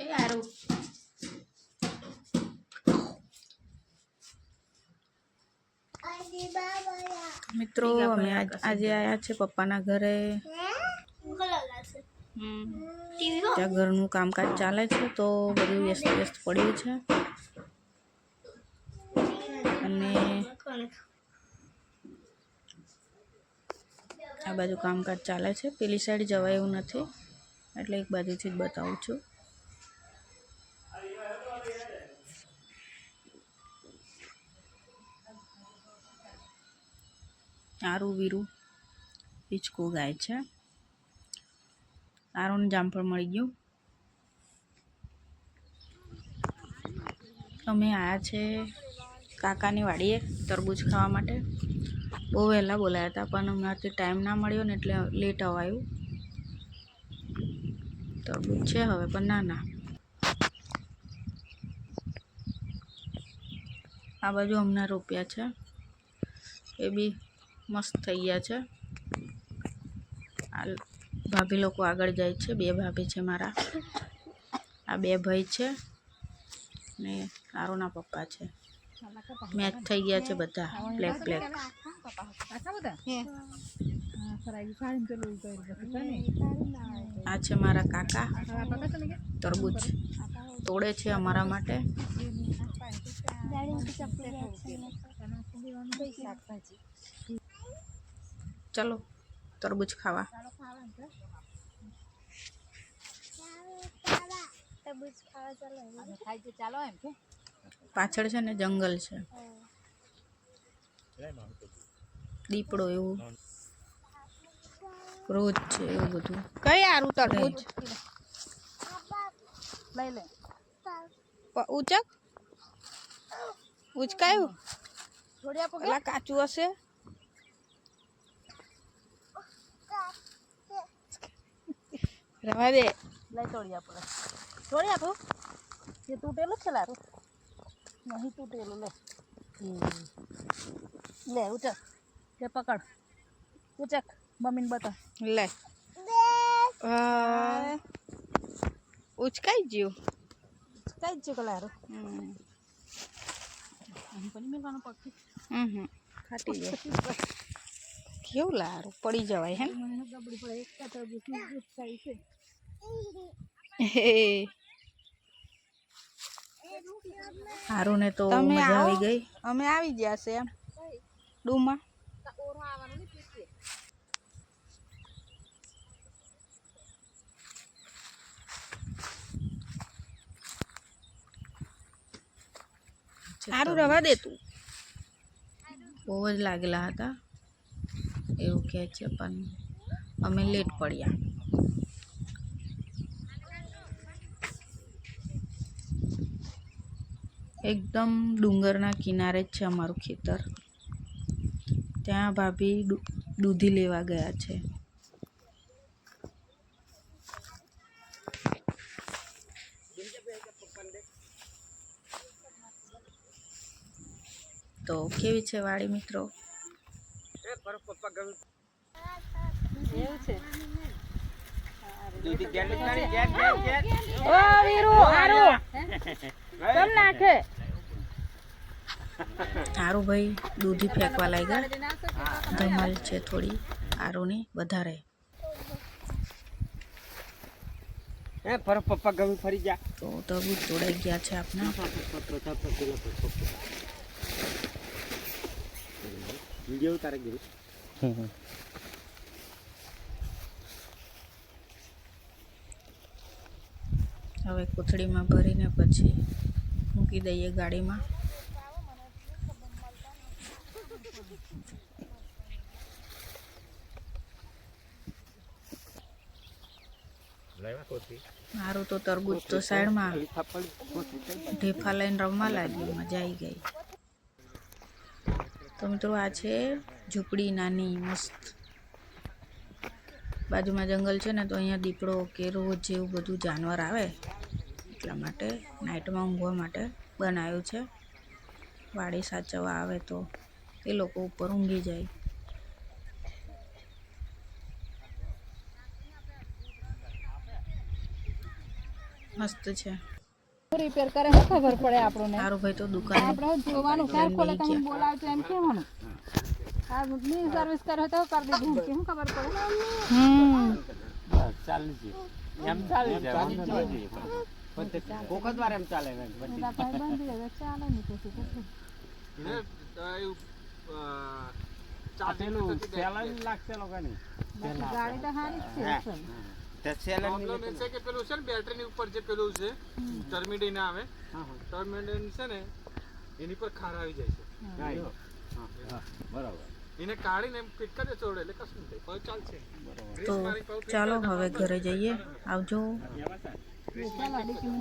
એ આરો મિત્રો અમે આજે આયા છે પપ્પાના ઘરે. ત્યાં ઘરનું કામકાજ ચાલે છે તો બધું વ્યસ્ત વ્યસ્ત પડ્યું છે અને આ બાજુ કામકાજ ચાલે છે. પેલી સાઈડ જવાય એવું નથી એટલે એક બાજુથી જ બતાવું છું. આરું વીરું હિચકું ગાય છે. આરુંને જામફળ મળી ગયું. અમે આવ્યા છે કાકાની વાડીએ તરબૂચ ખાવા માટે. બહુ વહેલા બોલાયા હતા પણ અમારાથી ટાઈમ ના મળ્યો ને એટલે લેટ અવાયું. તરબૂચ છે હવે પણ નાના. આ બાજુ હમણાં રોપ્યા છે એ બી મસ્ત થઈ ગયા છે. આ ભાભી લોકો આગળ જાય છે. બે ભાભી છે મારા. આ બે ભાઈ છે ને આરુના પપ્પા છે. મેચ થઈ ગયા છે બધા બ્લેક બ્લેક. આ છે મારા કાકા. તરબૂચ તોડે છે અમારા માટે. ચલો તરબૂચ ખાવા. પાછળ છે ને જંગલ છે. દીપડો એવું રોજ છે એવું બધું. કઈ આરું તરબૂચ લઈ લે. ઉચક ઉચકાયું પેલા કાચું હશે. રવા દે. લઈ તોડી આપો. તોડી આપો. એ તૂટેલું છે લારું. નહીં તૂટેલું. લે લે ઉચક. તે પકડ ઉચક. મમ્મીને બતા. લે ઉચકાઈ ગયું. ઉચકાઈ જ ગયું લારું. ખાટી જાય. કેવું લારું પડી જવાય હે. સારું ને તો મજા આવી ગઈ. અમે આવી ગયા છે એમ ડુમાં. સારું રવા દે તું. બહુ જ લાગેલા હતા એવું કહે છે પણ અમે લેટ પડ્યા. એકદમ ડુંગરના કિનારે જ છે અમારું ખેતર. ત્યાં ભાભી દૂધી લેવા ગયા છે. તો કેવી છે વાડી મિત્રો? હારું ભાઈ દૂધી ફેંકવા લાગ્યા. ધમાલ છે થોડી આરુની વધારે. પપ્પા ગમે ફરી ગયા તો તરબૂચ તોડાઈ ગયા છે આપના. વિડીયો ઉતારે ગયો. હવે કોથળીમાં ભરીને પછી મૂકી દઈએ ગાડીમાં. મારું તો તરબૂચ તો સાઈડમાં ઢેફા લઈને રમવા લાગ્યું. મજા આવી ગઈ. તો મિત્રો આ છે ઝૂંપડી નાની મસ્ત. બાજુમાં જંગલ છે ને તો અહીંયા દીપડો કે રોજ જેવું બધું જાનવર આવે એટલા માટે નાઇટમાં ઊંઘવા માટે બનાવ્યું છે. વાડી સાચવવા આવે તો એ લોકો ઉપર ઊંઘી જાય. મસ્ત છે. રિપેર કરે શું ખબર પડે આપણને. તારો ભાઈ તો દુકાન આપણે જોવાનું ક્યારે ખોલે તમે બોલાવજો એમ કહેવાનું. આ ની સર્વિસ કરે તો કરી દીધું કે શું ખબર પડે. ચાલી છે એમ ચાલી છે વાંધો નથી. પણ તે કોક જ વાર એમ ચાલે ને પછી બધા ભાઈ બંધ રહે ચાલે ને પછી કેટલું. પેલું સેલન લાગશે લોકોની ગાડી તો સારી જ છે અસલ. તે સેલન પ્રોબ્લેમ એ છે કે પેલું છે ને બેટરીની ઉપર જે પેલું છે ટર્મિડેન આવે ટર્મિડેન છે ને એની પર ખાર આવી જાય છે બરાબર એને કાઢીને એમ ફિટ કરી દેશો એટલે કશું નહીં થાય ચાલશે. તો ચાલો હવે ઘરે જઈએ. આવજો. ચાલો અડી કિલો